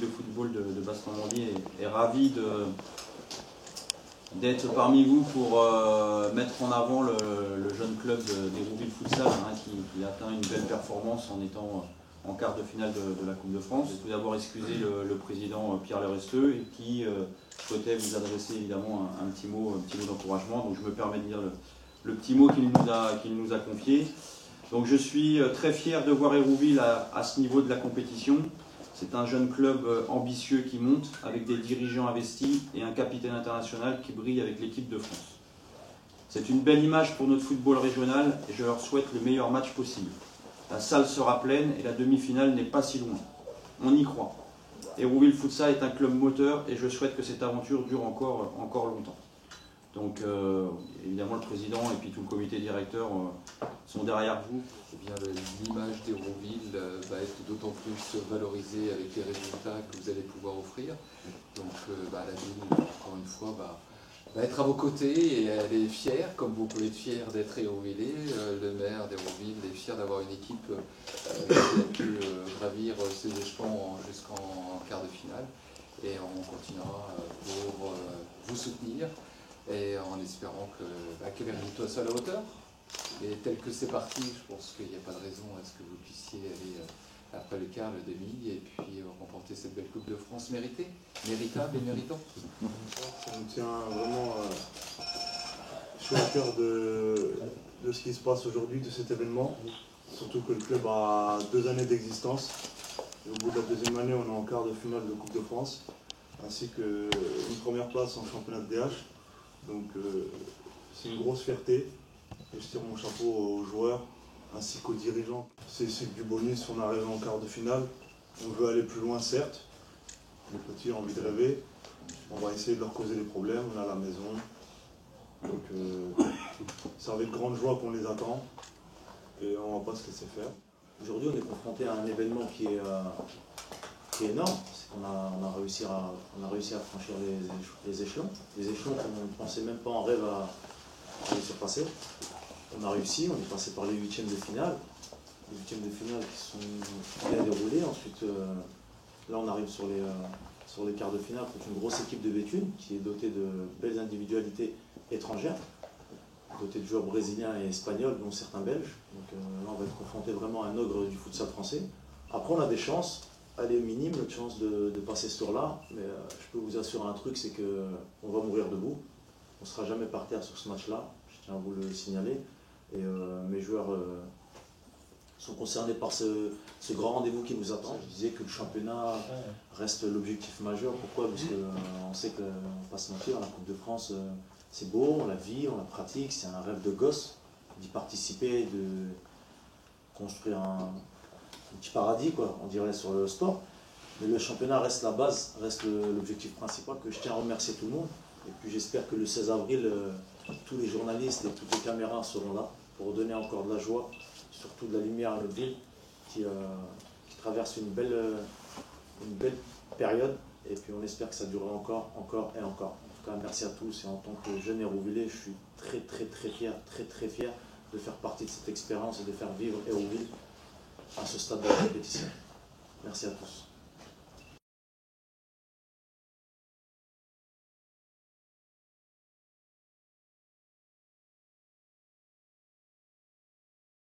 de football de Basse-Normandie est ravi d'être parmi vous pour mettre en avant le jeune club d'Hérouville Futsal qui atteint une belle performance en étant en quart de finale de la Coupe de France. Je vais tout d'abord excuser le président Pierre Leresteux qui souhaitait vous adresser évidemment un petit mot d'encouragement. Donc je me permets de dire le petit mot qu'il nous a confié. Donc je suis très fier de voir Hérouville à ce niveau de la compétition. C'est un jeune club ambitieux qui monte, avec des dirigeants investis et un capitaine international qui brille avec l'équipe de France. C'est une belle image pour notre football régional et je leur souhaite le meilleur match possible. La salle sera pleine et la demi-finale n'est pas si loin. On y croit. Hérouville Futsal est un club moteur et je souhaite que cette aventure dure encore longtemps. Donc évidemment le président et puis tout le comité directeur sont derrière vous. Eh bien, l'image d'Hérouville va être d'autant plus valorisée avec les résultats que vous allez pouvoir offrir. Donc la ville, encore une fois, va être à vos côtés et elle est fière, comme vous pouvez être fier d'être Hérouvillais. Le maire d'Hérouville est fier d'avoir une équipe qui a pu gravir ces échelons jusqu'en quart de finale. Et on continuera pour vous soutenir et en espérant que les résultats soient à la hauteur. Et tel que c'est parti, je pense qu'il n'y a pas de raison à ce que vous puissiez aller après le quart, le demi, et puis remporter cette belle Coupe de France méritée, méritable et méritant. Ça me tient vraiment chaud au cœur de ce qui se passe aujourd'hui, de cet événement. Surtout que le club a 2 années d'existence. Et au bout de la 2e année, on est en quart de finale de Coupe de France, ainsi qu'une première place en championnat de DH. Donc c'est une grosse fierté. Et je tire mon chapeau aux joueurs ainsi qu'aux dirigeants. C'est du bonus, on arrive en quart de finale. On veut aller plus loin, certes. Les petits ont envie de rêver. On va essayer de leur causer des problèmes, on est à la maison. Donc c'est avec grande joie qu'on les attend. Et on ne va pas se laisser faire. Aujourd'hui, on est confronté à un événement qui est énorme. C'est qu'on a réussi à franchir les échelons. Les échelons qu'on ne pensait même pas en rêve à les surpasser. On a réussi, on est passé par les 8e de finale. Les 8e de finale qui sont bien déroulés. Ensuite, là on arrive sur les quarts de finale contre une grosse équipe de Béthune qui est dotée de belles individualités étrangères, dotée de joueurs brésiliens et espagnols, dont certains belges. Donc là on va être confronté vraiment à un ogre du futsal français. Après on a des chances, elle est minime notre chance de passer ce tour-là, mais je peux vous assurer un truc, c'est qu'on va mourir debout. On ne sera jamais par terre sur ce match-là, je tiens à vous le signaler. Et mes joueurs sont concernés par ce grand rendez-vous qui nous attend. Je disais que le championnat reste l'objectif majeur. Pourquoi? Parce qu'on sait qu'on ne va pas se mentir, la Coupe de France, c'est beau, on la vit, on la pratique, c'est un rêve de gosse d'y participer, de construire un petit paradis, quoi, on dirait, sur le sport. Mais le championnat reste la base, reste l'objectif principal, que je tiens à remercier tout le monde. Et puis j'espère que le 16 avril, tous les journalistes et toutes les caméras seront là pour donner encore de la joie, surtout de la lumière à notre ville qui traverse une belle période. Et puis on espère que ça durera encore et encore. En tout cas, merci à tous. Et en tant que jeune Hérouvillais, je suis très fier de faire partie de cette expérience et de faire vivre Hérouville à ce stade de la compétition. Merci à tous.